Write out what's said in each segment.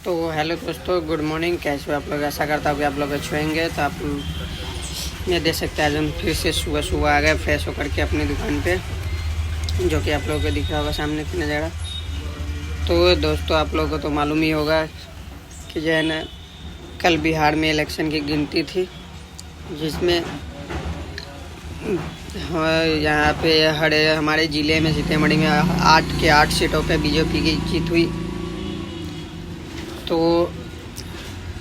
तो हेलो दोस्तों, good morning. कैसे हो आप लोग? ऐसा करता हूँ कि आप लोग अच्छे होंगे। तो आप ये देख सकते हैं, आज हम फिर से सुबह सुबह आ गए फ्रेश होकर के अपनी दुकान पे, जो कि आप लोगों को दिख रहा होगा सामने की नज़ारा। तो दोस्तों, आप लोगों को तो मालूम ही होगा कि जो है ना, कल बिहार में इलेक्शन की गिनती थी, जिसमें यहाँ पे हमारे ज़िले में सीतामढ़ी में 8 के 8 सीटों पे बीजेपी की जीत हुई। तो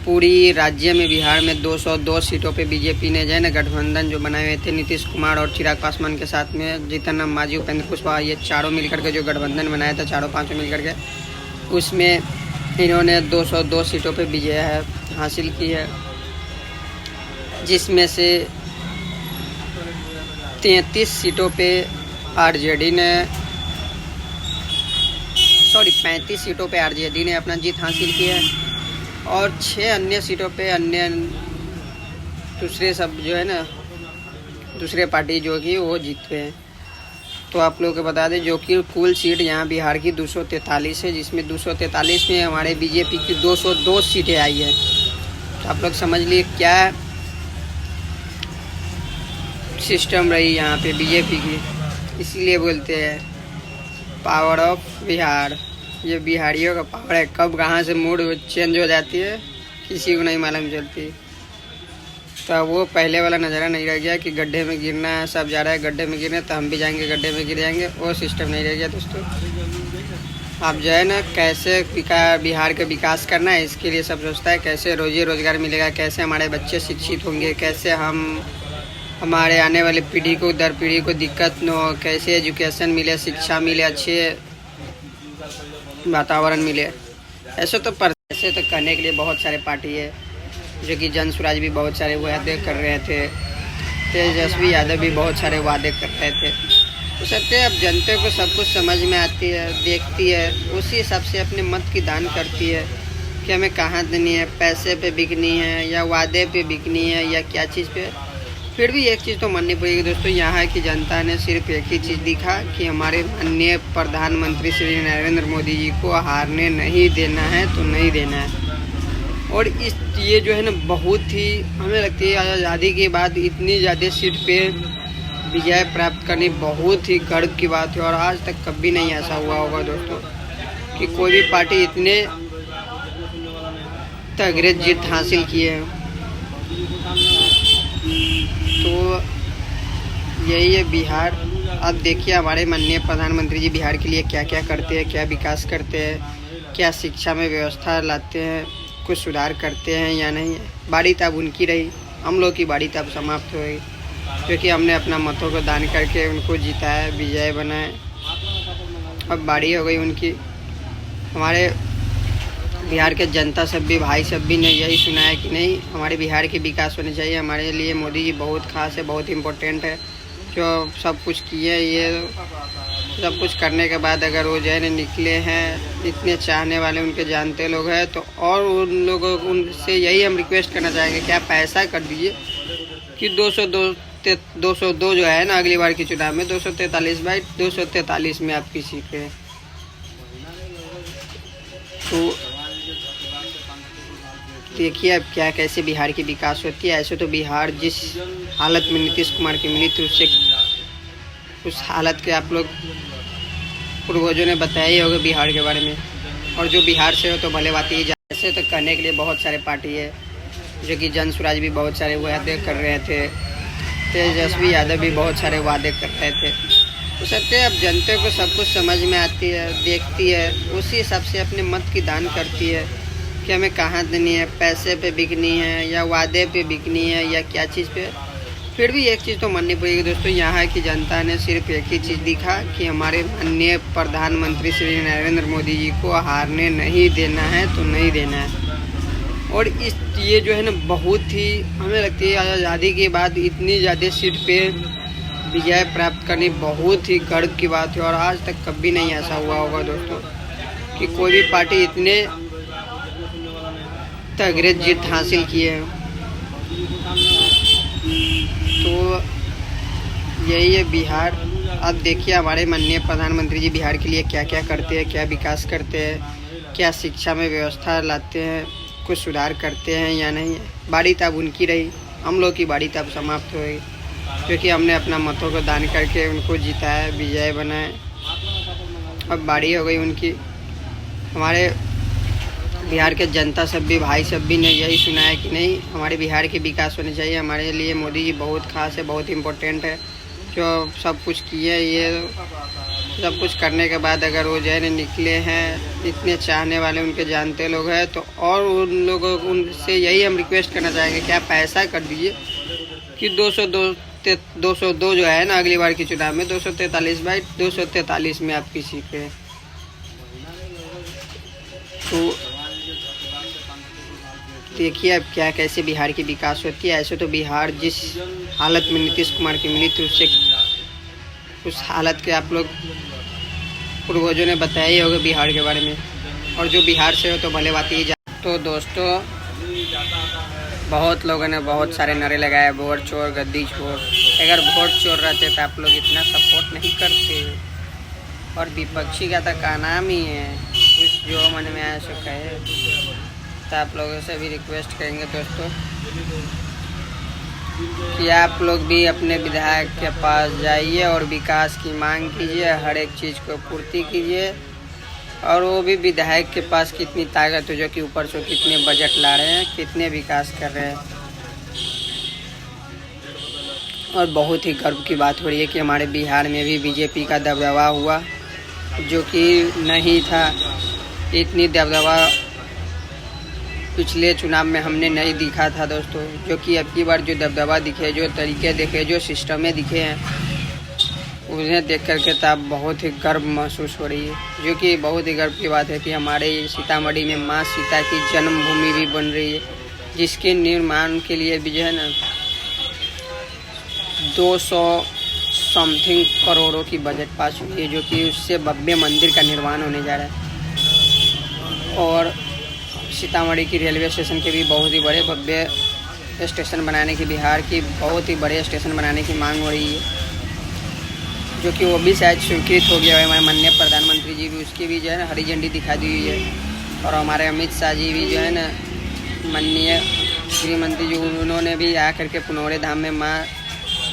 पूरी राज्य में बिहार में 202 सीटों पे बीजेपी ने जो है ना, गठबंधन जो बनाए हुए थे नीतीश कुमार और चिराग पासवान के साथ में, जीतन राम मांझी, उपेंद्र कुशवाहा, ये चारों मिलकर के जो गठबंधन बनाया था, चारों पांचों मिलकर के, उसमें इन्होंने 202 सीटों पे विजय हासिल की है, जिसमें से 33 सीटों पे आरजेडी ने 35 सीटों पे आरजेडी ने अपना जीत हासिल की है, और 6 अन्य सीटों पे अन्य दूसरे सब जो है ना, दूसरे पार्टी जो कि वो जीते हैं। तो आप लोगों को बता दें, जो कि कुल सीट यहाँ बिहार की 243 है, जिसमें 243 में हमारे बीजेपी की 202 सीटें आई है। तो आप लोग समझ लिए क्या सिस्टम रही यहाँ पे बीजेपी की। इसीलिए बोलते हैं पावर ऑफ बिहार। ये बिहारियों का पावर है। कब कहाँ से मूड चेंज हो जाती है किसी को नहीं मालूम चलती। तो वो पहले वाला नज़ारा नहीं रह गया कि गड्ढे में गिरना है, सब जा रहा है गड्ढे में गिरने तो हम भी जाएंगे गड्ढे में गिर जाएंगे। वो सिस्टम नहीं रह गया दोस्तों। आप जो है ना, कैसे बिहार का विकास करना है, इसके लिए सब सोचता है कैसे रोजी रोज़गार मिलेगा, कैसे हमारे बच्चे शिक्षित होंगे, कैसे हमारे आने वाली पीढ़ी को, दर पीढ़ी को दिक्कत न हो, कैसे एजुकेशन मिले, शिक्षा मिले, अच्छे वातावरण मिले। ऐसे तो करने के लिए बहुत सारे पार्टी है, जो कि जन स्वराज भी बहुत सारे वादे कर रहे थे, तेजस्वी यादव भी बहुत सारे वादे कर रहे थे। तो सत्य अब जनता को सब कुछ समझ में आती है, देखती है, उसी हिसाब से अपने मत की दान करती है कि हमें कहाँ देनी है, पैसे पे बिकनी है या वादे पे बिकनी है या क्या चीज़ पे। फिर भी एक चीज़ तो माननी पड़ेगी दोस्तों, यहाँ की जनता ने सिर्फ एक ही चीज़ दिखा कि हमारे माननीय प्रधानमंत्री श्री नरेंद्र मोदी जी को हारने नहीं देना है, तो नहीं देना है। और ये जो है ना, बहुत ही हमें लगती है आज़ादी के बाद इतनी ज़्यादा सीट पे विजय प्राप्त करनी बहुत ही गर्व की बात है। और आज तक कभी नहीं ऐसा हुआ होगा दोस्तों कि कोई भी पार्टी इतने तगड़े जीत हासिल की है। तो यही है बिहार। अब देखिए हमारे माननीय प्रधानमंत्री जी बिहार के लिए क्या क्या करते हैं, क्या विकास करते हैं, क्या शिक्षा में व्यवस्था लाते हैं, कुछ सुधार करते हैं या नहीं। बारी तब उनकी रही, हम लोग की बारी तब समाप्त हो गई, क्योंकि हमने अपना मतों को दान करके उनको जिताया, विजय बनाए। अब बारी हो गई उनकी। हमारे बिहार के जनता सब भी, भाई सब भी ने यही सुना है कि नहीं, हमारे बिहार के विकास होने चाहिए। हमारे लिए मोदी जी बहुत खास है, बहुत इम्पोर्टेंट है, जो सब कुछ किए। ये सब कुछ करने के बाद अगर वो जो है निकले हैं, इतने चाहने वाले उनके जानते लोग हैं, तो और उन लोगों उनसे यही हम रिक्वेस्ट करना चाहेंगे कि आप ऐसा कर दीजिए कि 202 जो है ना, अगली बार के चुनाव में 243/243 में आपकी सीट है। तो देखिए अब क्या कैसे बिहार की विकास होती है। ऐसे तो बिहार जिस हालत में नीतीश कुमार की मिली थी, उससे उस हालत के आप लोग पूर्वजों ने बताया ही होगा बिहार के बारे में। और जो बिहार से हो तो भले बात ही। ऐसे तो करने के लिए बहुत सारे पार्टी है, जो कि जन स्वराज भी बहुत सारे वादे कर रहे थे, तेजस्वी यादव भी बहुत सारे वादे कर रहे थे। तो सत्य अब जनता को सब कुछ समझ में आती है, देखती है, उसी हिसाब से अपने मत की दान करती है कि हमें कहाँ देनी है, पैसे पे बिकनी है या वादे पे बिकनी है या क्या चीज़ पे। फिर भी एक चीज़ तो माननी पड़ेगी दोस्तों, यहाँ की जनता ने सिर्फ एक ही चीज़ दिखा कि हमारे माननीय प्रधानमंत्री श्री नरेंद्र मोदी जी को हारने नहीं देना है, तो नहीं देना है। और ये जो है ना, बहुत ही हमें लगती है आज़ादी के बाद इतनी ज़्यादा सीट पे विजय प्राप्त करनी बहुत ही गर्व की बात है। और आज तक कभी नहीं ऐसा हुआ होगा दोस्तों कि कोई भी पार्टी इतने तगड़े जीत हासिल की है। तो यही है बिहार। अब देखिए हमारे माननीय प्रधानमंत्री जी बिहार के लिए क्या क्या करते हैं, क्या विकास करते हैं, क्या शिक्षा में व्यवस्था लाते हैं, कुछ सुधार करते हैं या नहीं। बारी तब उनकी रही, हम लोग की बारी तब समाप्त हो गई, क्योंकि हमने अपना मतों को दान करके उनको जिताया, विजय बनाए। अब बारी हो गई उनकी। हमारे बिहार के जनता सब भी, भाई सब भी ने यही सुना है कि नहीं, हमारे बिहार के विकास होने चाहिए। हमारे लिए मोदी जी बहुत खास है, बहुत इम्पोर्टेंट है, जो सब कुछ किए। ये सब कुछ करने के बाद अगर वो जो है निकले हैं, इतने चाहने वाले उनके जानते लोग हैं, तो और उन लोगों उनसे यही हम रिक्वेस्ट करना चाहेंगे कि आप ऐसा कर दीजिए कि 202 जो है ना, अगली बार के चुनाव में 243/243 में आप किसी पे तो देखिए अब क्या कैसे बिहार की विकास होती है। ऐसे तो बिहार जिस हालत में नीतीश कुमार की मिली थी, उससे उस हालत के आप लोग पूर्वजों ने बताया ही होगा बिहार के बारे में, और जो बिहार से हो तो भले बात ही तो दोस्तों, बहुत लोगों ने बहुत सारे नारे लगाए, वोट चोर, गद्दी चोर। अगर वोट चोर रहते तो आप लोग इतना सपोर्ट नहीं करते, और विपक्षी का तो का नाम ही है, कुछ जो मन में आया सो कहे। तो आप लोगों से भी रिक्वेस्ट करेंगे दोस्तों कि आप लोग भी अपने विधायक के पास जाइए और विकास की मांग कीजिए, हर एक चीज़ को पूर्ति कीजिए। और वो भी विधायक के पास कितनी ताकत है, जो कि ऊपर से कितने बजट ला रहे हैं, कितने विकास कर रहे हैं। और बहुत ही गर्व की बात हो रही है कि हमारे बिहार में भी बीजेपी का दबदबा हुआ, जो कि नहीं था। इतनी दबदबा पिछले चुनाव में हमने नहीं दिखा था दोस्तों, जो कि अब की बार जो दबदबा दिखे, जो तरीके दिखे, जो सिस्टमें दिखे हैं, उन्हें देख करके तब बहुत ही गर्व महसूस हो रही है। जो कि बहुत ही गर्व की बात है कि हमारे सीतामढ़ी में माँ सीता की जन्मभूमि भी बन रही है, जिसके निर्माण के लिए भी जो है ना 200 समथिंग करोड़ों की बजट पास हुई है, जो कि उससे भव्य मंदिर का निर्माण होने जा रहा है। और सीतामढ़ी की रेलवे स्टेशन के भी बहुत ही बड़े भव्य स्टेशन बनाने की, बिहार की बहुत ही बड़े स्टेशन बनाने की मांग हो रही है, जो कि वो भी शायद स्वीकृत हो गया है। हमारे माननीय प्रधानमंत्री जी भी उसकी भी जो है ना हरी झंडी दिखा दी हुई है। और हमारे अमित शाह जी भी जो है ना, माननीय गृह मंत्री जी, उन्होंने भी आकर के पुनौरे धाम में माँ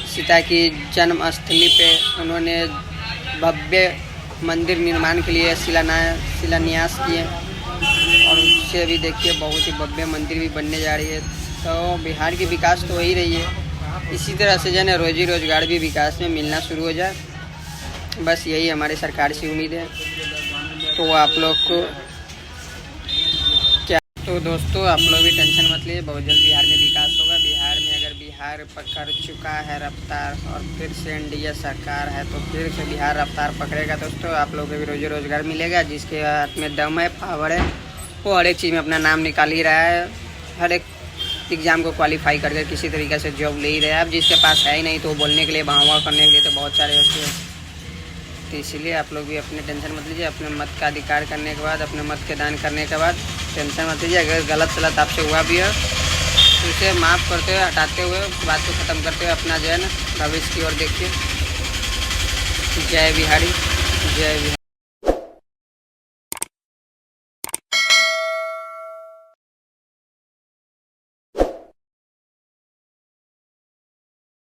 सीता की जन्म स्थली पे उन्होंने भव्य मंदिर निर्माण के लिए शिलान्यास किए, और उससे भी देखिए बहुत ही भव्य मंदिर भी बनने जा रही है। तो बिहार की विकास तो हो ही रही है। इसी तरह से जो है रोजी रोजगार भी विकास में मिलना शुरू हो जाए, बस यही हमारी सरकार से उम्मीद है। तो आप लोग को क्या, तो दोस्तों आप लोग भी टेंशन मत लीजिए, बहुत जल्द बिहार में विकास होगा। बिहार में अगर बिहार पकड़ चुका है रफ्तार, और फिर से एनडीए सरकार है, तो फिर से बिहार रफ्तार पकड़ेगा दोस्तों। आप लोगों को भी रोजी रोजगार मिलेगा, जिसके हाथ में दम है, पावर है, वो हर एक चीज़ में अपना नाम निकाल ही रहा है। हर एक एग्ज़ाम को क्वालिफाई करके किसी तरीके से जॉब ले ही रहे हैं। अब जिसके पास है ही नहीं, तो बोलने के लिए, भावा करने के लिए तो बहुत सारे होते हैं। तो इसीलिए आप लोग भी अपने टेंशन मत लीजिए। अपने मत का अधिकार करने के बाद, अपने मत के दान करने के बाद टेंशन मत लीजिए। अगर गलत सलत आपसे हुआ भी है तो उसे माफ़ करते हुए, हटाते हुए, बात को ख़त्म करते हुए अपना जो है ना भविष्य की ओर देखिए। जय बिहारी, जय बिहारी।